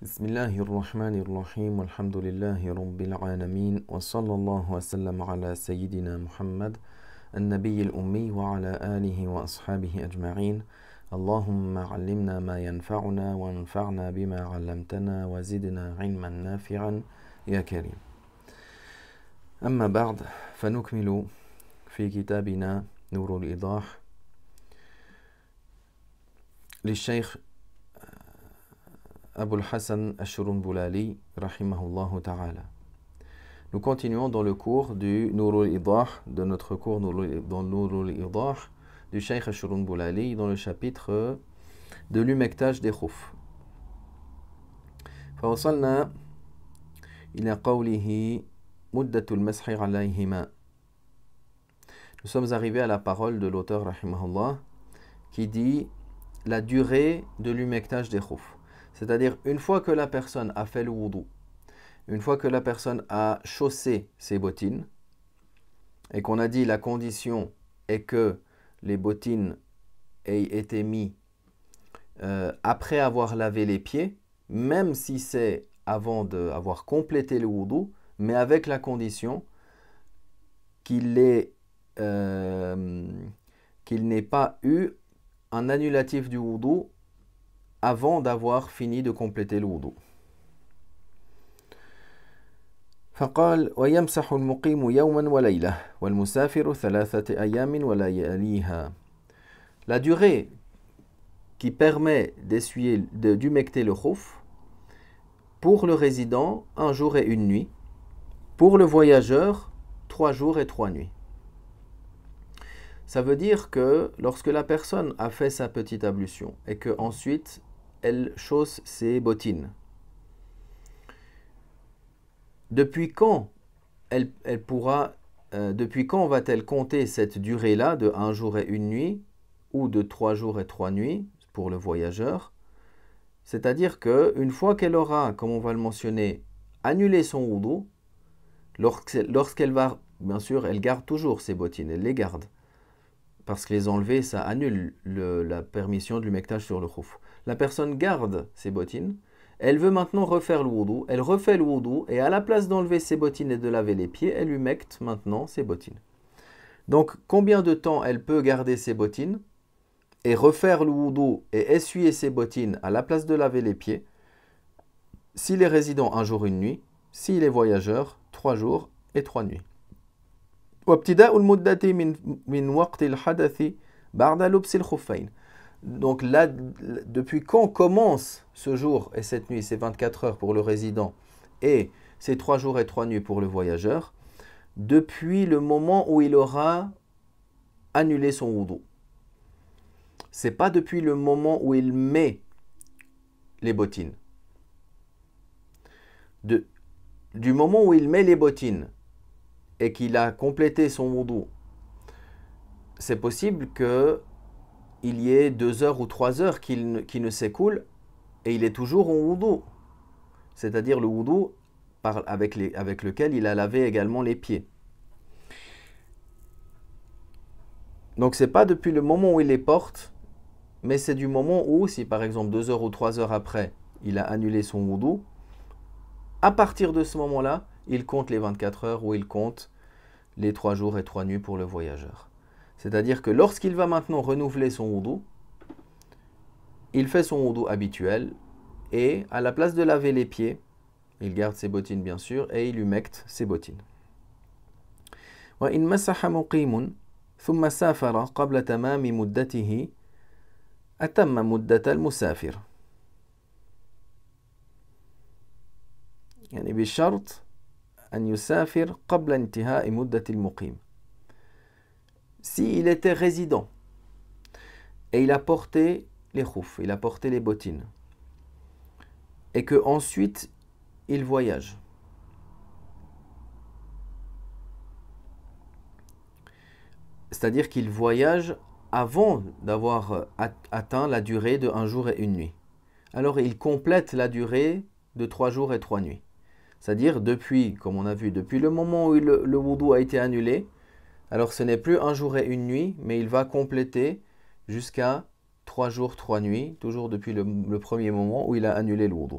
بسم الله الرحمن الرحيم والحمد لله رب العالمين وصلى الله وسلم على سيدنا محمد النبي الأمي وعلى آله وأصحابه أجمعين. اللهم علمنا ما ينفعنا وانفعنا بما علمتنا وزدنا علما نافعا يا كريم. أما بعد فنكمل في كتابنا نور الإيضاح للشيخ Abul Hassan Ash-Shurunbulali, rahimahullah ta'ala. Nous continuons dans le cours du Nurul Idah, de notre cours dans Nurul Idah, du Cheikh Ash-Shurunbulali, dans le chapitre de l'humectage des khouf. فوصلنا إلى قوله مدة المسح عليهما. Nous sommes arrivés à la parole de l'auteur, rahimahullah, qui dit la durée de l'humectage des khouf. C'est-à-dire, une fois que la personne a fait le wudu, une fois que la personne a chaussé ses bottines, et qu'on a dit la condition est que les bottines aient été mises après avoir lavé les pieds, même si c'est avant d'avoir complété le wudu, mais avec la condition qu'il n'ait pas eu un annulatif du wudu avant d'avoir fini de compléter le wudu. فقال ويمسح المقيم يوما وليلة والمسافر ثلاثة أيام ولياليها. La durée qui permet d'humecter le khouf, pour le résident, 1 jour et 1 nuit, pour le voyageur, 3 jours et 3 nuits. Ça veut dire que lorsque la personne a fait sa petite ablution et que ensuite elle chausse ses bottines, depuis quand depuis quand va-t-elle compter cette durée-là de 1 jour et 1 nuit ou de 3 jours et 3 nuits pour le voyageur? C'est-à-dire qu'une fois qu'elle aura, comme on va le mentionner, annulé son wudu, lorsqu'elle va, bien sûr, elle garde toujours ses bottines, elle les garde. Parce que les enlever, ça annule la permission de l'humectage sur le khouf. La personne garde ses bottines, elle veut maintenant refaire le wudu, elle refait le wudu, et à la place d'enlever ses bottines et de laver les pieds, elle humecte maintenant ses bottines. Donc, combien de temps elle peut garder ses bottines et refaire le wudu et essuyer ses bottines à la place de laver les pieds? S'il est résident 1 jour 1 nuit, s'il est voyageur 3 jours et 3 nuits. وابتداء المدة من وقت الحدث بعد لبس الخفين. Donc là, depuis quand commence ce jour et cette nuit, c'est 24 heures pour le résident et c'est 3 jours et 3 nuits pour le voyageur, depuis le moment où il aura annulé son wudu. C'est pas depuis le moment où il met les bottines. Du moment où il met les bottines et qu'il a complété son wudu, c'est possible qu'il y ait 2 heures ou 3 heures qui ne s'écoulent et il est toujours en wudu. C'est-à-dire le wudu avec lequel il a lavé également les pieds. Donc c'est pas depuis le moment où il les porte, mais c'est du moment où, si par exemple 2 heures ou 3 heures après, il a annulé son wudu, à partir de ce moment-là, il compte les 24 heures ou il compte les 3 jours et 3 nuits pour le voyageur. C'est-à-dire que lorsqu'il va maintenant renouveler son wudu, il fait son wudu habituel et à la place de laver les pieds, il garde ses bottines bien sûr et il humecte ses bottines. وإن مسح مقيم ثم سافر قبل تمام مدته أتم مدة المسافر. يعني بالشرط أن يسافر قبل انتهاء مدة المقيم. S'il était résident et il a porté les khouf, il a porté les bottines, et que ensuite il voyage, c'est-à-dire qu'il voyage avant d'avoir atteint la durée de 1 jour et 1 nuit, alors il complète la durée de 3 jours et 3 nuits. C'est-à-dire depuis, comme on a vu, depuis le moment où le wudu a été annulé, alors ce n'est plus 1 jour et 1 nuit, mais il va compléter jusqu'à 3 jours, 3 nuits, toujours depuis le premier moment où il a annulé le wudu.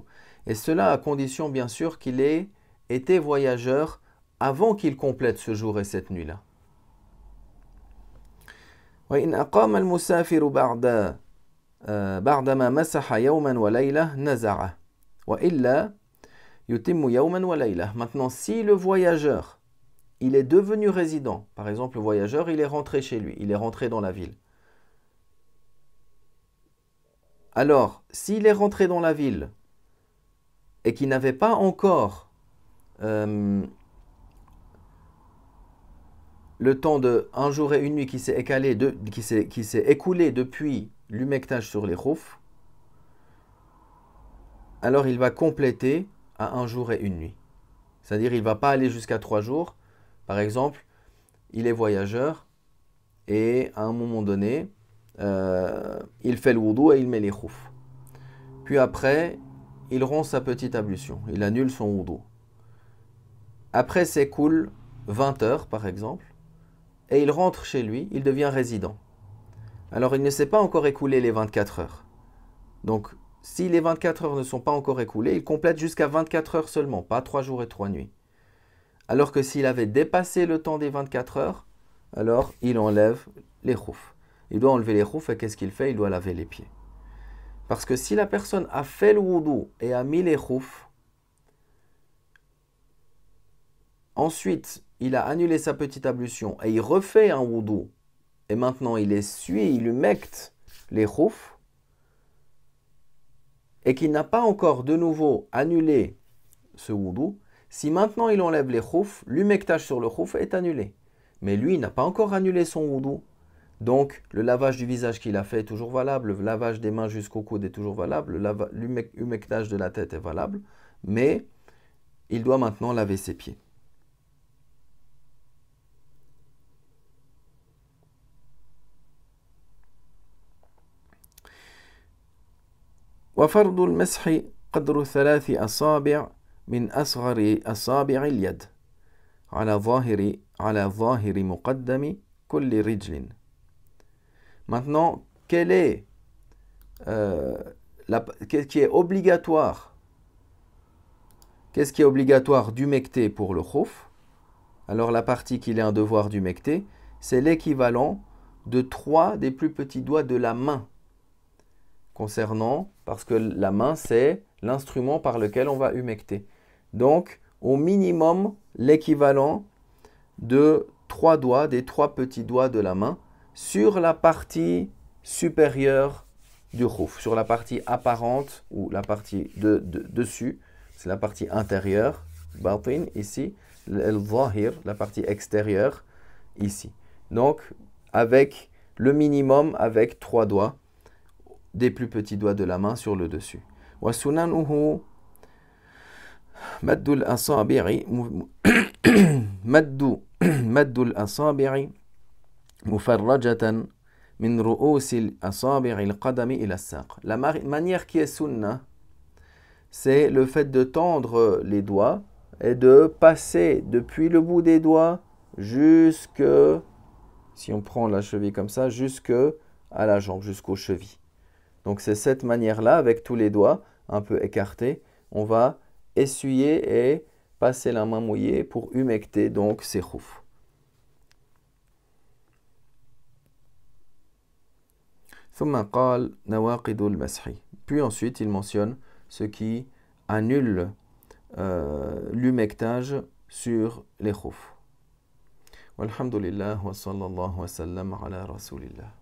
Et cela à condition bien sûr qu'il ait été voyageur avant qu'il complète ce jour et cette nuit-là. وإن أقام المسافر بعدما مسح يوما وليلة نزعه وإلا يتم يوما وليلة. Maintenant, si le voyageur, il est devenu résident, par exemple le voyageur, il est rentré chez lui, il est rentré dans la ville. Alors, s'il est rentré dans la ville et qu'il n'avait pas encore le temps de un jour et une nuit qui s'est écoulé depuis l'humectage sur les khoufs, alors il va compléter à un jour et une nuit. C'est-à-dire il ne va pas aller jusqu'à 3 jours. Par exemple, il est voyageur et à un moment donné, il fait le wudu et il met les khoufs. Puis après, il rompt sa petite ablution, il annule son wudu. Après s'écoule 20 heures par exemple, et il rentre chez lui, il devient résident. Alors il ne s'est pas encore écoulé les 24 heures. Donc si les 24 heures ne sont pas encore écoulées, il complète jusqu'à 24 heures seulement, pas 3 jours et 3 nuits. Alors que s'il avait dépassé le temps des 24 heures, alors il enlève les khoufs. Il doit enlever les khoufs et qu'est-ce qu'il fait? Il doit laver les pieds. Parce que si la personne a fait le wudu et a mis les khoufs, ensuite il a annulé sa petite ablution et il refait un wudu, et maintenant il essuie, il humecte les khoufs, et qu'il n'a pas encore de nouveau annulé ce wudu, si maintenant il enlève les khoufs, l'humectage sur le khouf est annulé. Mais lui, il n'a pas encore annulé son wudu. Donc, le lavage du visage qu'il a fait est toujours valable, le lavage des mains jusqu'au coude est toujours valable, l'humectage de la tête est valable, mais il doit maintenant laver ses pieds. وفرض المسح قدر 3 أصابع من أصغر أصابع اليد على ظاهر مقدم كل رجل. Maintenant, qu'est-ce qui est obligatoire? Qu'est-ce qui est obligatoire d'humecter pour le khouf? Alors la partie qu'il est un devoir d'humecter, c'est l'équivalent de 3 des plus petits doigts de la main. Concernant, parce que la main, c'est l'instrument par lequel on va humecter. Donc, au minimum, l'équivalent de 3 doigts, des 3 petits doigts de la main, sur la partie supérieure du khouf, sur la partie apparente, ou la partie dessus, c'est la partie intérieure, batin, ici, al-zahir, la partie extérieure, ici. Donc, avec le minimum, avec 3 doigts, des plus petits doigts de la main sur le dessus. وسننه مد الأصابع مد الأصابع مفرجة من رؤوس الأصابع القدم إلى الساق. La manière qui est sunna, c'est le fait de tendre les doigts et de passer depuis le bout des doigts jusque, si on prend la cheville comme ça, jusque à la jambe, jusqu'aux chevilles. Donc c'est cette manière-là, avec tous les doigts un peu écartés, on va essuyer et passer la main mouillée pour humecter donc ces khoufs. ثم قال نواقض المسح. Puis ensuite il mentionne ce qui annule l'humectage sur les khoufs. Walhamdulillah wa sallallahu wa sallam ala rasulillah.